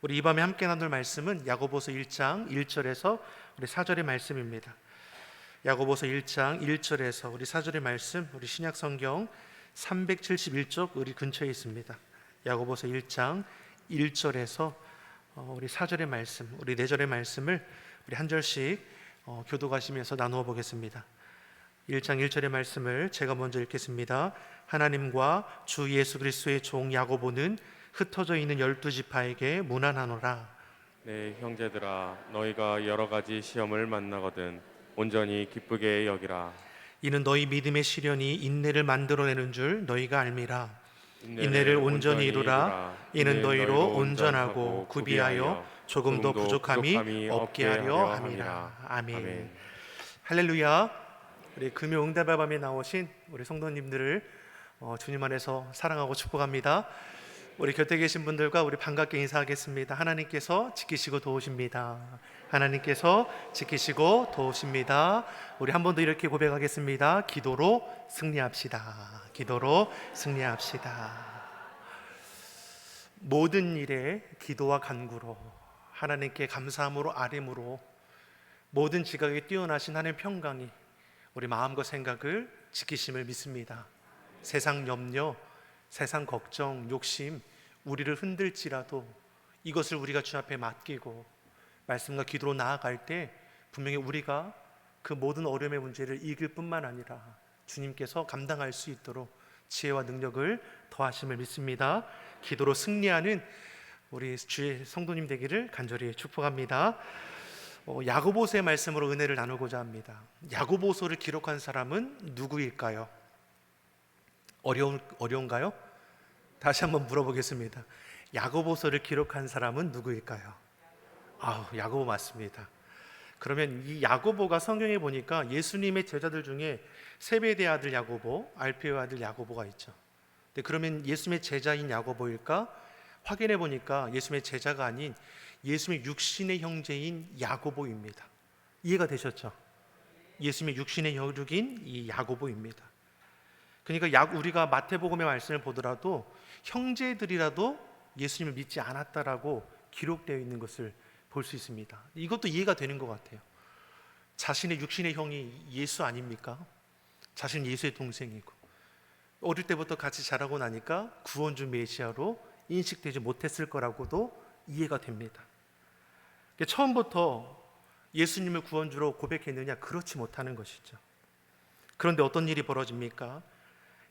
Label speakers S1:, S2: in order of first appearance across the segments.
S1: 우리 이 밤에 함께 나눌 말씀은 야고보서 1장 1절에서 우리 4절의 말씀입니다. 야고보서 1장 1절에서 우리 4절의 말씀, 우리 신약 성경 371쪽 우리 근처에 있습니다. 야고보서 1장 1절에서 우리 4절의 말씀, 우리 4절의 말씀을 우리 한 절씩 교독하시면서 나누어 보겠습니다. 1장 1절의 말씀을 제가 먼저 읽겠습니다. 하나님과 주 예수 그리스도의 종 야고보는 흩어져 있는 12지파에게 문안하노라.
S2: 네, 형제들아, 너희가 여러 가지 시험을 만나거든 온전히 기쁘게 여기라.
S1: 이는 너희 믿음의 시련이 인내를 만들어내는 줄 너희가 알미라. 인내를 온전히 이루라. 이는 너희로 온전하고 구비하여 조금도 부족함이 없게 하려 함이라. 아멘. 할렐루야. 우리 금요 응답의 밤에 나오신 우리 성도님들을 주님 안에서 사랑하고 축복합니다. 우리 곁에 계신 분들과 우리 반갑게 인사하겠습니다. 하나님께서 지키시고 도우십니다. 하나님께서 지키시고 도우십니다. 우리 한 번 더 이렇게 고백하겠습니다. 기도로 승리합시다. 기도로 승리합시다. 모든 일에 기도와 간구로 하나님께 감사함으로 아뢰므로 모든 지각에 뛰어나신 하나님의 평강이 우리 마음과 생각을 지키심을 믿습니다. 세상 염려, 세상 걱정, 욕심 우리를 흔들지라도 이것을 우리가 주 앞에 맡기고 말씀과 기도로 나아갈 때 분명히 우리가 그 모든 어려움의 문제를 이길 뿐만 아니라 주님께서 감당할 수 있도록 지혜와 능력을 더하심을 믿습니다. 기도로 승리하는 우리 주의 성도님 되기를 간절히 축복합니다. 야고보서의 말씀으로 은혜를 나누고자 합니다. 야고보서를 기록한 사람은 누구일까요? 어려운가요? 다시 한번 물어보겠습니다. 야고보서를 기록한 사람은 누구일까요? 야고보 맞습니다. 그러면 이 야고보가 성경에 보니까 예수님의 제자들 중에 세베대의 아들 야고보, 알페오의 아들 야고보가 있죠. 근데 그러면 예수님의 제자인 야고보일까? 확인해 보니까 예수님의 제자가 아닌 예수님의 육신의 형제인 야고보입니다. 이해가 되셨죠? 예수님의 육신의 혈육인 이 야고보입니다. 그러니까 우리가 마태복음의 말씀을 보더라도 형제들이라도 예수님을 믿지 않았다라고 기록되어 있는 것을 볼 수 있습니다. 이것도 이해가 되는 것 같아요. 자신의 육신의 형이 예수 아닙니까? 자신은 예수의 동생이고 어릴 때부터 같이 자라고 나니까 구원주 메시아로 인식되지 못했을 거라고도 이해가 됩니다. 처음부터 예수님을 구원주로 고백했느냐? 그렇지 못하는 것이죠. 그런데 어떤 일이 벌어집니까?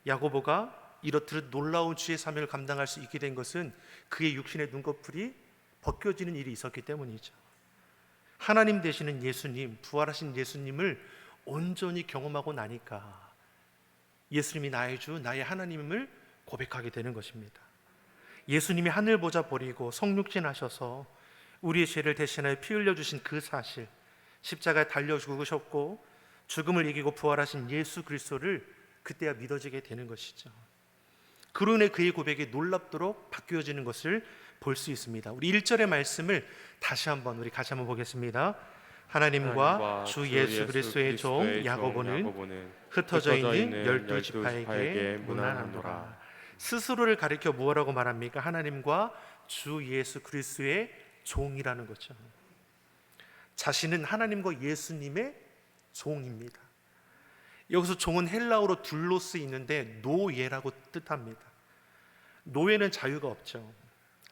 S1: 야고보가 이렇듯 놀라운 주의 사명을 감당할 수 있게 된 것은 그의 육신의 눈꺼풀이 벗겨지는 일이 있었기 때문이죠. 하나님 되시는 예수님, 부활하신 예수님을 온전히 경험하고 나니까 예수님이 나의 주, 나의 하나님을 고백하게 되는 것입니다. 예수님이 하늘 보좌 버리고 성육신 하셔서 우리의 죄를 대신하여 피 흘려주신 그 사실, 십자가에 달려 죽으셨고 죽음을 이기고 부활하신 예수 그리스도를 그때야 믿어지게 되는 것이죠. 그로 인해 그의 고백이 놀랍도록 바뀌어지는 것을 볼 수 있습니다. 우리 1절의 말씀을 다시 한번 보겠습니다. 하나님과 주 예수 그리스도의 종 야고보는 흩어져 있는 12지파에게 문안하노라. 스스로를 가리켜 무엇라고 말합니까? 하나님과 주 예수 그리스도의 종이라는 거죠. 자신은 하나님과 예수님의 종입니다. 여기서 종은 헬라어로 둘로스 있는데 노예라고 뜻합니다. 노예는 자유가 없죠.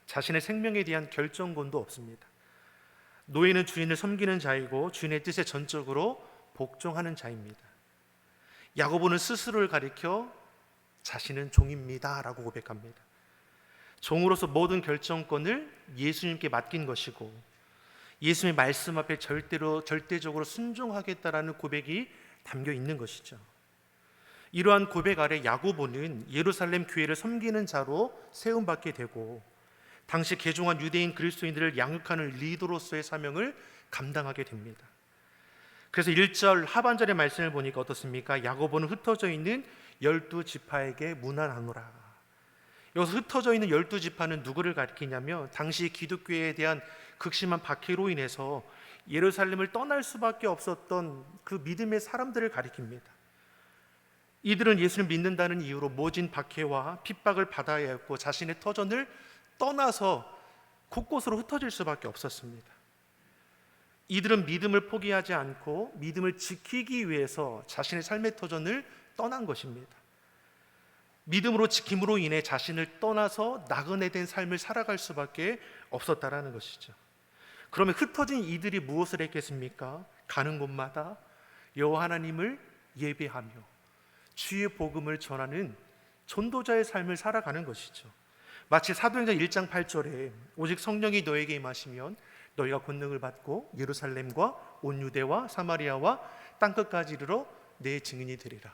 S1: 자신의 생명에 대한 결정권도 없습니다. 노예는 주인을 섬기는 자이고 주인의 뜻에 전적으로 복종하는 자입니다. 야고보는 스스로를 가리켜 자신은 종입니다 라고 고백합니다. 종으로서 모든 결정권을 예수님께 맡긴 것이고 예수님의 말씀 앞에 절대적으로 순종하겠다라는 고백이 담겨 있는 것이죠. 이러한 고백 아래 야고보는 예루살렘 교회를 섬기는 자로 세움받게 되고 당시 개종한 유대인 그리스도인들을 양육하는 리더로서의 사명을 감당하게 됩니다. 그래서 1절 하반절의 말씀을 보니까 어떻습니까? 야고보는 흩어져 있는 12지파에게 문안하노라. 여기서 흩어져 있는 12지파는 누구를 가리키냐면 당시 기독교에 대한 극심한 박해로 인해서 예루살렘을 떠날 수밖에 없었던 그 믿음의 사람들을 가리킵니다. 이들은 예수를 믿는다는 이유로 모진 박해와 핍박을 받아야 했고 자신의 터전을 떠나서 곳곳으로 흩어질 수밖에 없었습니다. 이들은 믿음을 포기하지 않고 믿음을 지키기 위해서 자신의 삶의 터전을 떠난 것입니다. 믿음으로 지킴으로 인해 자신을 떠나서 나그네 된 삶을 살아갈 수밖에 없었다라는 것이죠. 그러면 흩어진 이들이 무엇을 했겠습니까? 가는 곳마다 여호와 하나님을 예배하며 주의 복음을 전하는 전도자의 삶을 살아가는 것이죠. 마치 사도행전 1장 8절에 오직 성령이 너에게 임하시면 너희가 권능을 받고 예루살렘과 온 유대와 사마리아와 땅끝까지 이르러 내 증인이 되리라.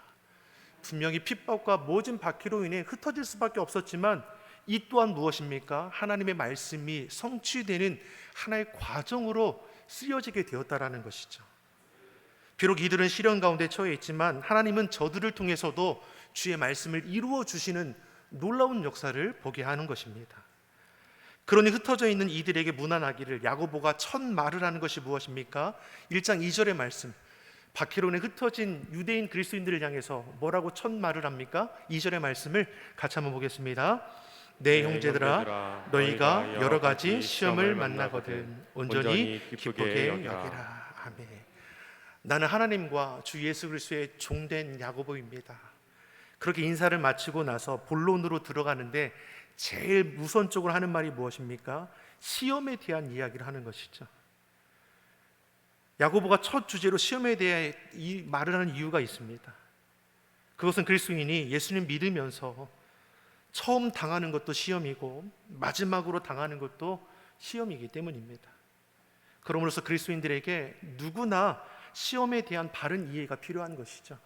S1: 분명히 핍박과 모진 박해로 인해 흩어질 수밖에 없었지만 이 또한 무엇입니까? 하나님의 말씀이 성취되는 하나의 과정으로 쓰여지게 되었다라는 것이죠. 비록 이들은 시련 가운데 처해 있지만 하나님은 저들을 통해서도 주의 말씀을 이루어 주시는 놀라운 역사를 보게 하는 것입니다. 그러니 흩어져 있는 이들에게 무난하기를 야고보가 첫 말을 하는 것이 무엇입니까? 1장 2절의 말씀, 바퀴론에 흩어진 유대인 그리스도인들을 향해서 뭐라고 첫 말을 합니까? 2절의 말씀을 같이 한번 보겠습니다. 내 형제들아 너희가 여러 가지 시험을 만나거든 온전히 기쁘게 여기라. 아멘. 나는 하나님과 주 예수 그리스도의 종된 야고보입니다. 그렇게 인사를 마치고 나서 본론으로 들어가는데 제일 우선적으로 하는 말이 무엇입니까? 시험에 대한 이야기를 하는 것이죠. 야고보가 첫 주제로 시험에 대해 이 말을 하는 이유가 있습니다. 그것은 그리스도인이 예수님 믿으면서 처음 당하는 것도 시험이고 마지막으로 당하는 것도 시험이기 때문입니다. 그러므로서 그리스도인들에게 누구나 시험에 대한 바른 이해가 필요한 것이죠.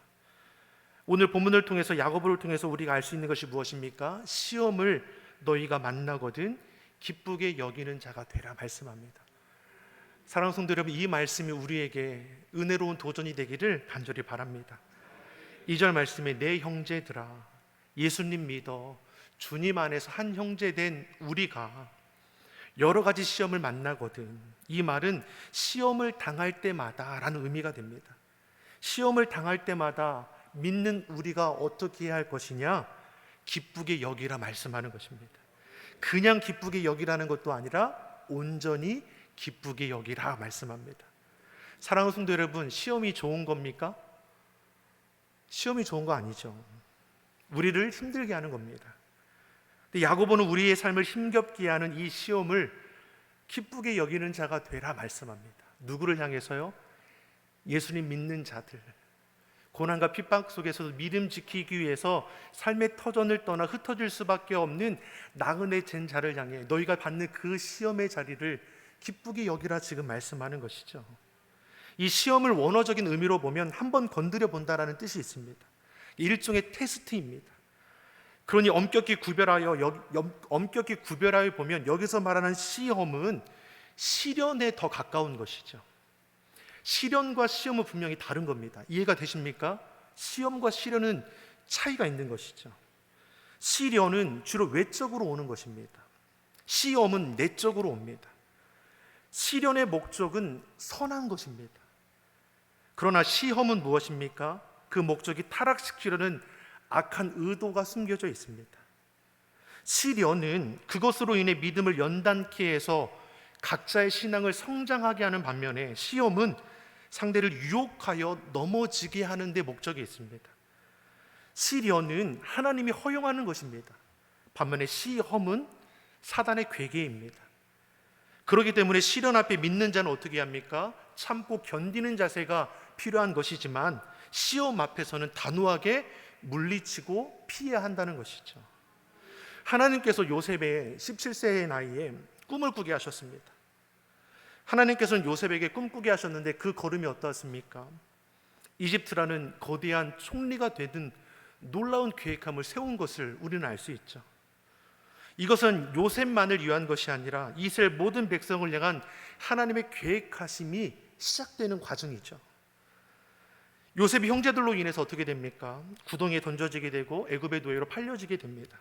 S1: 오늘 본문을 통해서 야고보를 통해서 우리가 알 수 있는 것이 무엇입니까? 시험을 너희가 만나거든 기쁘게 여기는 자가 되라 말씀합니다. 사랑하는 성도 여러분, 이 말씀이 우리에게 은혜로운 도전이 되기를 간절히 바랍니다. 2절 말씀에 내 형제들아, 예수님 믿어 주님 안에서 한 형제 된 우리가 여러 가지 시험을 만나거든. 이 말은 시험을 당할 때마다 라는 의미가 됩니다. 시험을 당할 때마다 믿는 우리가 어떻게 해야 할 것이냐? 기쁘게 여기라 말씀하는 것입니다. 그냥 기쁘게 여기라는 것도 아니라 온전히 기쁘게 여기라 말씀합니다. 사랑하는 성도 여러분, 시험이 좋은 겁니까? 시험이 좋은 거 아니죠. 우리를 힘들게 하는 겁니다. 근데 야고보는 우리의 삶을 힘겹게 하는 이 시험을 기쁘게 여기는 자가 되라 말씀합니다. 누구를 향해서요? 예수님 믿는 자들, 고난과 핍박 속에서도 믿음 지키기 위해서 삶의 터전을 떠나 흩어질 수밖에 없는 나그네 된 자를 향해 너희가 받는 그 시험의 자리를 기쁘게 여기라 지금 말씀하는 것이죠. 이 시험을 원어적인 의미로 보면 한번 건드려 본다라는 뜻이 있습니다. 일종의 테스트입니다. 그러니 엄격히 구별하여 보면 여기서 말하는 시험은 시련에 더 가까운 것이죠. 시련과 시험은 분명히 다른 겁니다. 이해가 되십니까? 시험과 시련은 차이가 있는 것이죠. 시련은 주로 외적으로 오는 것입니다. 시험은 내적으로 옵니다. 시련의 목적은 선한 것입니다. 그러나 시험은 무엇입니까? 그 목적이 타락시키려는 악한 의도가 숨겨져 있습니다. 시련은 그것으로 인해 믿음을 연단케 해서 각자의 신앙을 성장하게 하는 반면에 시험은 상대를 유혹하여 넘어지게 하는 데 목적이 있습니다. 시련은 하나님이 허용하는 것입니다. 반면에 시험은 사단의 괴계입니다. 그렇기 때문에 시련 앞에 믿는 자는 어떻게 합니까? 참고 견디는 자세가 필요한 것이지만 시험 앞에서는 단호하게 물리치고 피해야 한다는 것이죠. 하나님께서 요셉의 17세의 나이에 꿈을 꾸게 하셨습니다. 하나님께서는 요셉에게 꿈꾸게 하셨는데 그 걸음이 어떠했습니까? 이집트라는 거대한 총리가 되든 놀라운 계획함을 세운 것을 우리는 알 수 있죠. 이것은 요셉만을 위한 것이 아니라 이스라엘 모든 백성을 향한 하나님의 계획하심이 시작되는 과정이죠. 요셉이 형제들로 인해서 어떻게 됩니까? 구덩이에 던져지게 되고 애굽의 노예로 팔려지게 됩니다.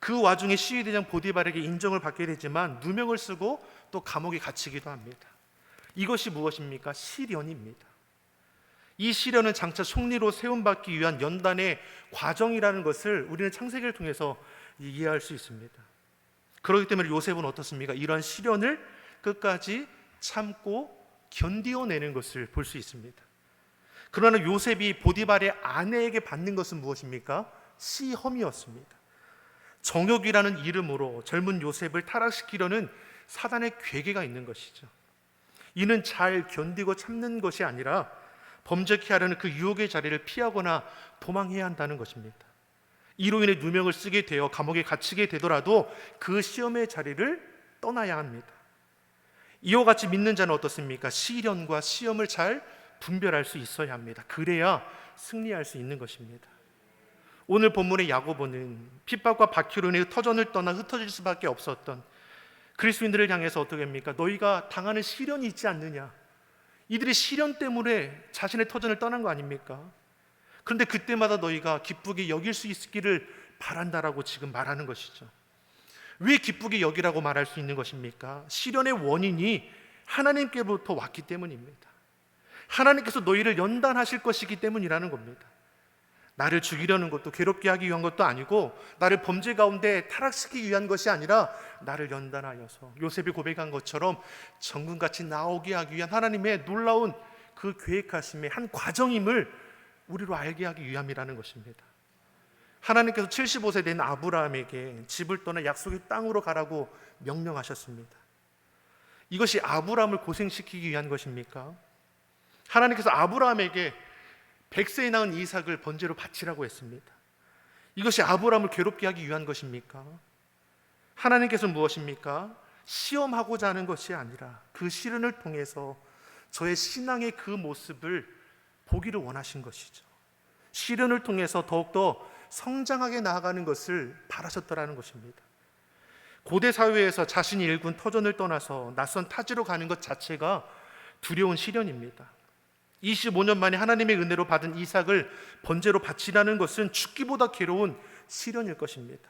S1: 그 와중에 시위대장 보디발에게 인정을 받게 되지만 누명을 쓰고 또 감옥에 갇히기도 합니다. 이것이 무엇입니까? 시련입니다. 이 시련은 장차 총리로 세움받기 위한 연단의 과정이라는 것을 우리는 창세기를 통해서 이해할 수 있습니다. 그렇기 때문에 요셉은 어떻습니까? 이러한 시련을 끝까지 참고 견디어내는 것을 볼 수 있습니다. 그러나 요셉이 보디발의 아내에게 받는 것은 무엇입니까? 시험이었습니다. 정욕이라는 이름으로 젊은 요셉을 타락시키려는 사단의 괴계가 있는 것이죠. 이는 잘 견디고 참는 것이 아니라 범죄케 하려는 그 유혹의 자리를 피하거나 도망해야 한다는 것입니다. 이로 인해 누명을 쓰게 되어 감옥에 갇히게 되더라도 그 시험의 자리를 떠나야 합니다. 이와 같이 믿는 자는 어떻습니까? 시련과 시험을 잘 분별할 수 있어야 합니다. 그래야 승리할 수 있는 것입니다. 오늘 본문의 야고보는 핍박과 박해로 인해 터전을 떠나 흩어질 수밖에 없었던 그리스도인들을 향해서 어떻게 합니까? 너희가 당하는 시련이 있지 않느냐? 이들이 시련 때문에 자신의 터전을 떠난 거 아닙니까? 그런데 그때마다 너희가 기쁘게 여길 수 있기를 바란다라고 지금 말하는 것이죠. 왜 기쁘게 여기라고 말할 수 있는 것입니까? 시련의 원인이 하나님께로부터 왔기 때문입니다. 하나님께서 너희를 연단하실 것이기 때문이라는 겁니다. 나를 죽이려는 것도 괴롭게 하기 위한 것도 아니고 나를 범죄 가운데 타락시키기 위한 것이 아니라 나를 연단하여서 요셉이 고백한 것처럼 정금같이 나오게 하기 위한 하나님의 놀라운 그 계획하심의 한 과정임을 우리로 알게 하기 위함이라는 것입니다. 하나님께서 75세 된 아브라함에게 집을 떠나 약속의 땅으로 가라고 명령하셨습니다. 이것이 아브라함을 고생시키기 위한 것입니까? 하나님께서 아브라함에게 100세에 낳은 이삭을 번제로 바치라고 했습니다. 이것이 아브라함을 괴롭게 하기 위한 것입니까? 하나님께서 무엇입니까? 시험하고자 하는 것이 아니라 그 시련을 통해서 저의 신앙의 그 모습을 보기를 원하신 것이죠. 시련을 통해서 더욱더 성장하게 나아가는 것을 바라셨더라는 것입니다. 고대 사회에서 자신이 일군 터전을 떠나서 낯선 타지로 가는 것 자체가 두려운 시련입니다. 25년 만에 하나님의 은혜로 받은 이삭을 번제로 바치라는 것은 죽기보다 괴로운 시련일 것입니다.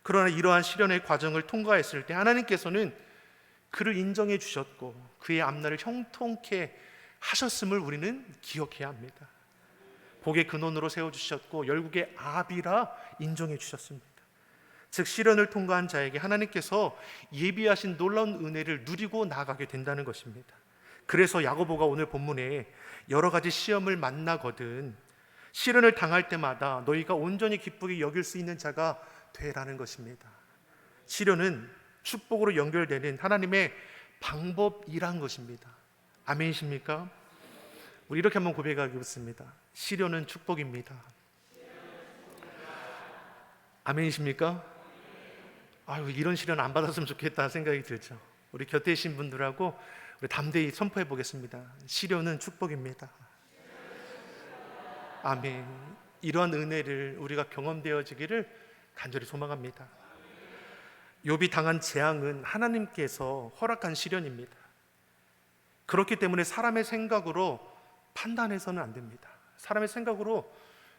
S1: 그러나 이러한 시련의 과정을 통과했을 때 하나님께서는 그를 인정해 주셨고 그의 앞날을 형통케 하셨음을 우리는 기억해야 합니다. 복의 근원으로 세워주셨고 열국의 아비라 인정해 주셨습니다. 즉 시련을 통과한 자에게 하나님께서 예비하신 놀라운 은혜를 누리고 나아가게 된다는 것입니다. 그래서 야고보가 오늘 본문에 여러 가지 시험을 만나거든 시련을 당할 때마다 너희가 온전히 기쁘게 여길 수 있는 자가 되라는 것입니다. 시련은 축복으로 연결되는 하나님의 방법이란 것입니다. 아멘이십니까? 우리 이렇게 한번 고백하겠습니다. 시련은 축복입니다. 아멘이십니까? 아유, 이런 시련 안 받았으면 좋겠다 생각이 들죠. 우리 곁에 계신 분들하고 우리 담대히 선포해 보겠습니다. 시련은 축복입니다. 아멘. 이러한 은혜를 우리가 경험되어지기를 간절히 소망합니다. 욥이 당한 재앙은 하나님께서 허락한 시련입니다. 그렇기 때문에 사람의 생각으로 판단해서는 안 됩니다. 사람의 생각으로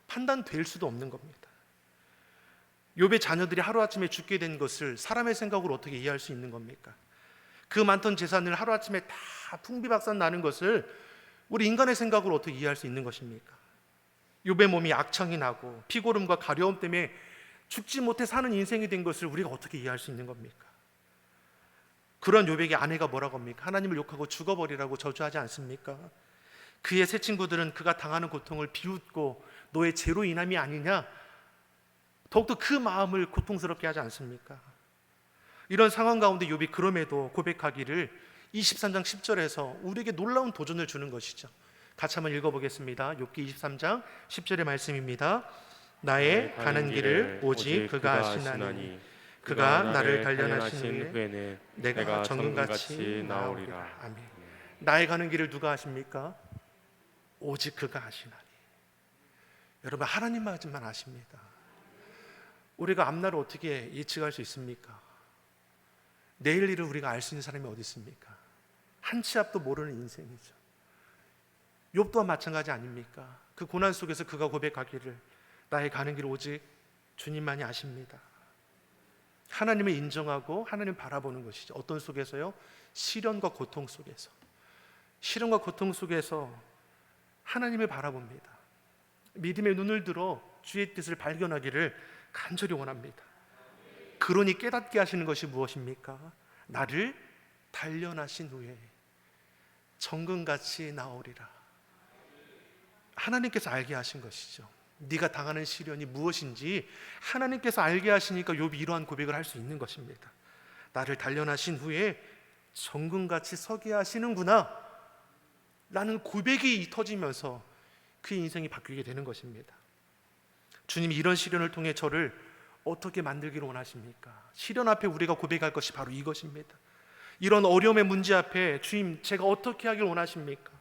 S1: 판단될 수도 없는 겁니다. 욥의 자녀들이 하루아침에 죽게 된 것을 사람의 생각으로 어떻게 이해할 수 있는 겁니까? 그 많던 재산을 하루아침에 다 풍비박산 나는 것을 우리 인간의 생각으로 어떻게 이해할 수 있는 것입니까? 욥의 몸이 악창이 나고 피고름과 가려움 때문에 죽지 못해 사는 인생이 된 것을 우리가 어떻게 이해할 수 있는 겁니까? 그런 욥에게 아내가 뭐라고 합니까? 하나님을 욕하고 죽어버리라고 저주하지 않습니까? 그의 세 친구들은 그가 당하는 고통을 비웃고 너의 죄로 인함이 아니냐, 더욱더 그 마음을 고통스럽게 하지 않습니까? 이런 상황 가운데 욥이 그럼에도 고백하기를 23장 10절에서 우리에게 놀라운 도전을 주는 것이죠. 같이 한번 읽어보겠습니다. 욥기 23장 10절의 말씀입니다. 나의 가는 길을 오직 그가 아시나니 그가 나를 단련하신 후에는 내가 정금같이 나오리라. 아멘. 나의 가는 길을 누가 아십니까? 오직 그가 아시나니. 여러분, 하나님만 아십니다. 우리가 앞날을 어떻게 예측할 수 있습니까? 내일 일을 우리가 알 수 있는 사람이 어디 있습니까? 한 치 앞도 모르는 인생이죠. 욥 또한 마찬가지 아닙니까? 그 고난 속에서 그가 고백하기를 나의 가는 길 오직 주님만이 아십니다. 하나님을 인정하고 하나님을 바라보는 것이죠. 어떤 속에서요? 시련과 고통 속에서. 시련과 고통 속에서 하나님을 바라봅니다. 믿음의 눈을 들어 주의 뜻을 발견하기를 간절히 원합니다. 그러니 깨닫게 하시는 것이 무엇입니까? 나를 단련하신 후에 정금같이 나오리라. 하나님께서 알게 하신 것이죠. 네가 당하는 시련이 무엇인지 하나님께서 알게 하시니까 욥이 이러한 고백을 할 수 있는 것입니다. 나를 단련하신 후에 정금같이 서게 하시는구나 라는 고백이 터지면서 그의 인생이 바뀌게 되는 것입니다. 주님이 이런 시련을 통해 저를 어떻게 만들기를 원하십니까? 시련 앞에 우리가 고백할 것이 바로 이것입니다. 이런 어려움의 문제 앞에 주님, 제가 어떻게 하길 원하십니까?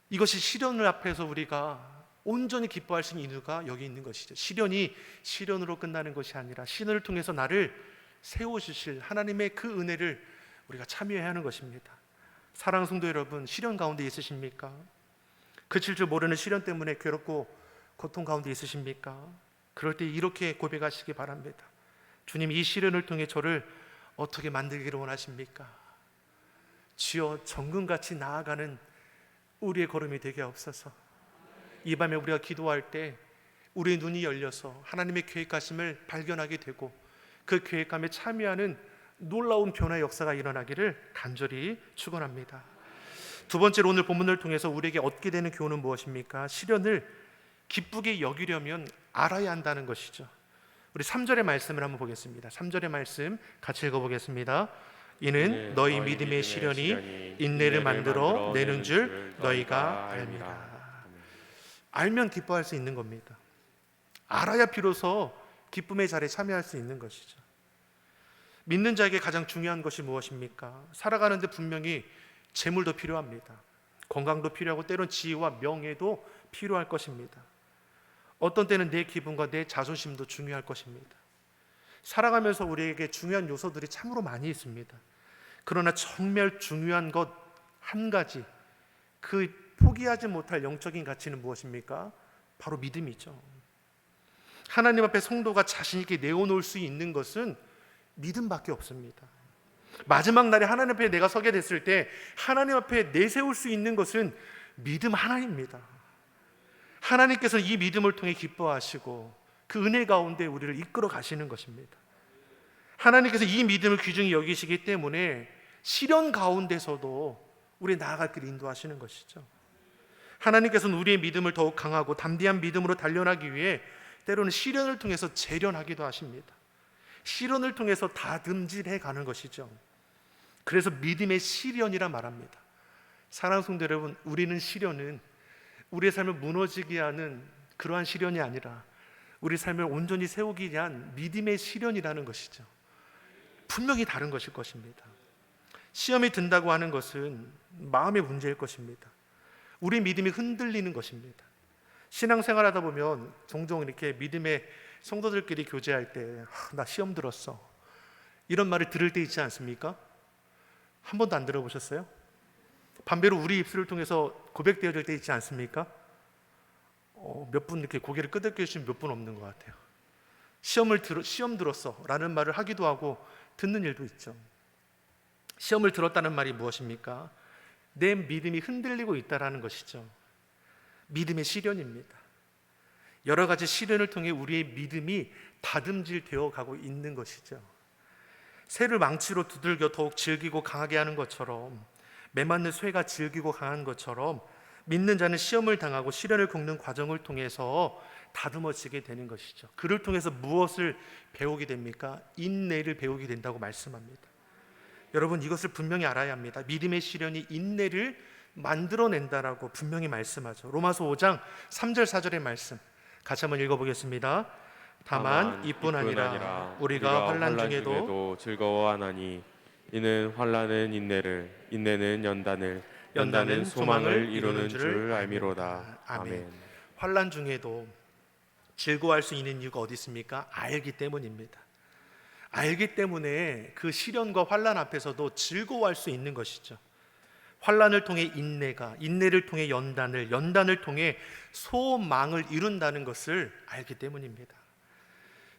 S1: 이것이 시련을 앞에서 우리가 온전히 기뻐할 수 있는 이유가 여기 있는 것이죠. 시련이 시련으로 끝나는 것이 아니라 시련을 통해서 나를 세워주실 하나님의 그 은혜를 우리가 참여해야 하는 것입니다. 사랑하는 성도 여러분, 시련 가운데 있으십니까? 그칠 줄 모르는 시련 때문에 괴롭고 고통 가운데 있으십니까? 그럴 때 이렇게 고백하시기 바랍니다. 주님, 이 시련을 통해 저를 어떻게 만들기를 원하십니까? 주여, 정금같이 나아가는 우리의 걸음이 되게 없어서 이 밤에 우리가 기도할 때 우리의 눈이 열려서 하나님의 계획하심을 발견하게 되고 그 계획함에 참여하는 놀라운 변화의 역사가 일어나기를 간절히 축원합니다. 두 번째로 오늘 본문을 통해서 우리에게 얻게 되는 교훈은 무엇입니까? 시련을 기쁘게 여기려면 알아야 한다는 것이죠. 우리 3절의 말씀을 한번 보겠습니다. 3절의 말씀 같이 읽어보겠습니다. 이는 너희 믿음의 시련이 인내를 만들어 내는 줄 너희가 알미라. 알면 기뻐할 수 있는 겁니다. 알아야 비로소 기쁨의 자리에 참여할 수 있는 것이죠. 믿는 자에게 가장 중요한 것이 무엇입니까? 살아가는데 분명히 재물도 필요합니다. 건강도 필요하고 때론 지위와 명예도 필요할 것입니다. 어떤 때는 내 기분과 내 자존심도 중요할 것입니다. 살아가면서 우리에게 중요한 요소들이 참으로 많이 있습니다. 그러나 정말 중요한 것 한 가지, 그 포기하지 못할 영적인 가치는 무엇입니까? 바로 믿음이죠. 하나님 앞에 성도가 자신 있게 내어놓을 수 있는 것은 믿음밖에 없습니다. 마지막 날에 하나님 앞에 내가 서게 됐을 때 하나님 앞에 내세울 수 있는 것은 믿음 하나입니다. 하나님께서는 이 믿음을 통해 기뻐하시고 그 은혜 가운데 우리를 이끌어 가시는 것입니다. 하나님께서 이 믿음을 귀중히 여기시기 때문에 시련 가운데서도 우리 나아갈 길을 인도하시는 것이죠. 하나님께서는 우리의 믿음을 더욱 강하고 담대한 믿음으로 단련하기 위해 때로는 시련을 통해서 재련하기도 하십니다. 시련을 통해서 다듬질해 가는 것이죠. 그래서 믿음의 시련이라 말합니다. 사랑하는 성도 여러분, 우리는 시련은 우리의 삶을 무너지게 하는 그러한 시련이 아니라 우리 삶을 온전히 세우기 위한 믿음의 시련이라는 것이죠. 분명히 다른 것일 것입니다. 시험이 든다고 하는 것은 마음의 문제일 것입니다. 우리 믿음이 흔들리는 것입니다. 신앙생활하다 보면 종종 이렇게 믿음의 성도들끼리 교제할 때 나 시험 들었어 이런 말을 들을 때 있지 않습니까? 한 번도 안 들어보셨어요? 반대로 우리 입술을 통해서 고백되어질 때 있지 않습니까? 몇 분 이렇게 고개를 끄덕여 주시면 몇 분 없는 것 같아요. 시험 들었어 라는 말을 하기도 하고 듣는 일도 있죠. 시험을 들었다는 말이 무엇입니까? 내 믿음이 흔들리고 있다는 것이죠. 믿음의 시련입니다. 여러 가지 시련을 통해 우리의 믿음이 다듬질되어 가고 있는 것이죠. 새를 망치로 두들겨 더욱 질기고 강하게 하는 것처럼, 매맞는 쇠가 질기고 강한 것처럼 믿는 자는 시험을 당하고 시련을 겪는 과정을 통해서 다듬어지게 되는 것이죠. 그를 통해서 무엇을 배우게 됩니까? 인내를 배우게 된다고 말씀합니다. 여러분, 이것을 분명히 알아야 합니다. 믿음의 시련이 인내를 만들어낸다라고 분명히 말씀하죠. 로마서 5장 3절 4절의 말씀 같이 한번 읽어보겠습니다. 다만 이뿐 아니라 우리가 환난 중에도
S2: 즐거워하나니 이는 환난은 인내를, 인내는 연단은 소망을 이루는 줄 알미로다. 아멘.
S1: 환난 중에도 즐거워할 수 있는 이유가 어디 있습니까? 알기 때문입니다. 알기 때문에 그 시련과 환난 앞에서도 즐거워할 수 있는 것이죠. 환난을 통해 인내를 통해 연단을 통해 소망을 이룬다는 것을 알기 때문입니다.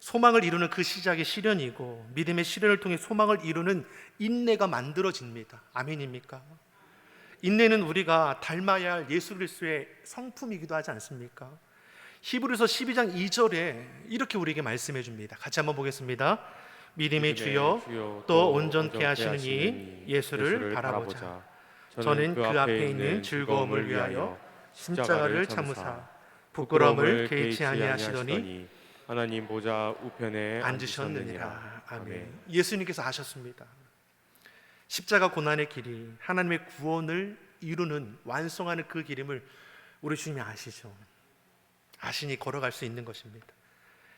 S1: 소망을 이루는 그 시작이 시련이고 믿음의 시련을 통해 소망을 이루는 인내가 만들어집니다. 아멘입니까? 인내는 우리가 닮아야 할 예수 그리스도의 성품이기도 하지 않습니까? 히브리서 12장 2절에 이렇게 우리에게 말씀해 줍니다. 같이 한번 보겠습니다. 믿음의 주여 또 온전케 하시는 이 예수를 바라보자. 저는 그 앞에 있는 즐거움을 위하여 십자가를 참으사 부끄러움을 개의치 아니하시더니
S2: 하나님 보좌 우편에
S1: 앉으셨느니라. 아멘. 예수님께서 아셨습니다. 십자가 고난의 길이 하나님의 구원을 이루는 완성하는 그 길임을 우리 주님이 아시죠. 아시니 걸어갈 수 있는 것입니다.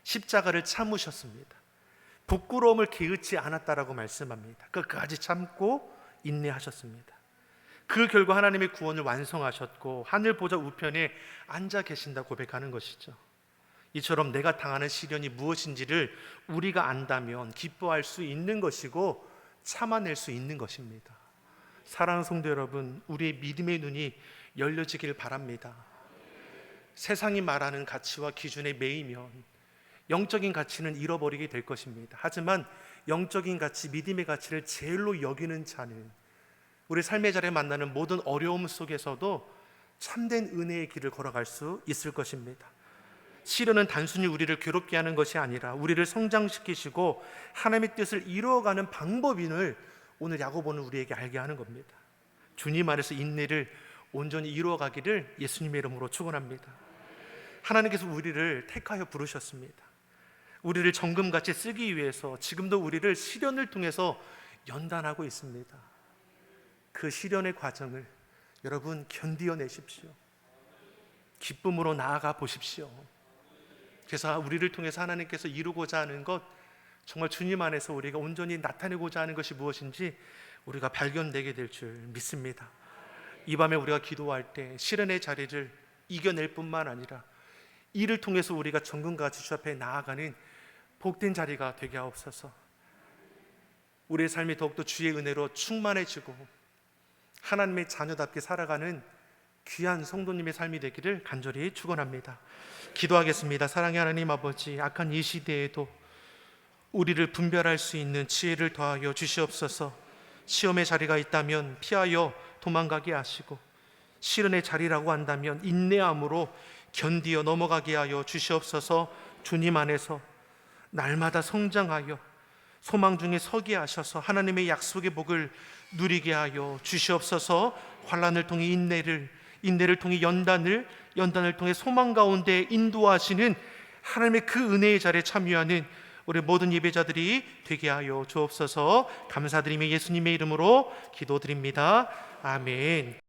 S1: 십자가를 참으셨습니다. 부끄러움을 개의치 않았다라고 말씀합니다. 끝까지 참고 인내하셨습니다. 그 결과 하나님의 구원을 완성하셨고 하늘 보좌 우편에 앉아 계신다 고백하는 것이죠. 이처럼 내가 당하는 시련이 무엇인지를 우리가 안다면 기뻐할 수 있는 것이고 참아낼 수 있는 것입니다. 사랑하는 성도 여러분, 우리의 믿음의 눈이 열려지길 바랍니다. 세상이 말하는 가치와 기준에 매이면 영적인 가치는 잃어버리게 될 것입니다. 하지만 영적인 가치, 믿음의 가치를 제일로 여기는 자는 우리 삶의 자리에 만나는 모든 어려움 속에서도 참된 은혜의 길을 걸어갈 수 있을 것입니다. 시련은 단순히 우리를 괴롭게 하는 것이 아니라 우리를 성장시키시고 하나님의 뜻을 이루어가는 방법인을 오늘 야고보는 우리에게 알게 하는 겁니다. 주님 안에서 인내를 온전히 이루어가기를 예수님의 이름으로 축원합니다. 하나님께서 우리를 택하여 부르셨습니다. 우리를 정금같이 쓰기 위해서 지금도 우리를 시련을 통해서 연단하고 있습니다. 그 시련의 과정을 여러분 견디어내십시오. 기쁨으로 나아가 보십시오. 그래서 우리를 통해서 하나님께서 이루고자 하는 것, 정말 주님 안에서 우리가 온전히 나타내고자 하는 것이 무엇인지 우리가 발견되게 될 줄 믿습니다. 이 밤에 우리가 기도할 때 시련의 자리를 이겨낼 뿐만 아니라 이를 통해서 우리가 정금같이 주 앞에 나아가는 복된 자리가 되게 하옵소서. 우리의 삶이 더욱더 주의 은혜로 충만해지고 하나님의 자녀답게 살아가는 귀한 성도님의 삶이 되기를 간절히 축원합니다. 기도하겠습니다. 사랑의 하나님 아버지, 악한 이 시대에도 우리를 분별할 수 있는 지혜를 더하여 주시옵소서. 시험의 자리가 있다면 피하여 도망가게 하시고 시련의 자리라고 한다면 인내함으로 견디어 넘어가게 하여 주시옵소서. 주님 안에서 날마다 성장하여 소망 중에 서게 하셔서 하나님의 약속의 복을 누리게 하여 주시옵소서. 환난을 통해 인내를 통해 연단을 통해 소망 가운데 인도하시는 하나님의 그 은혜의 자리에 참여하는 우리 모든 예배자들이 되게 하여 주옵소서. 감사드리며 예수님의 이름으로 기도드립니다. 아멘.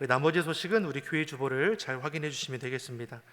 S1: 나머지 소식은 우리 교회 주보를 잘 확인해 주시면 되겠습니다.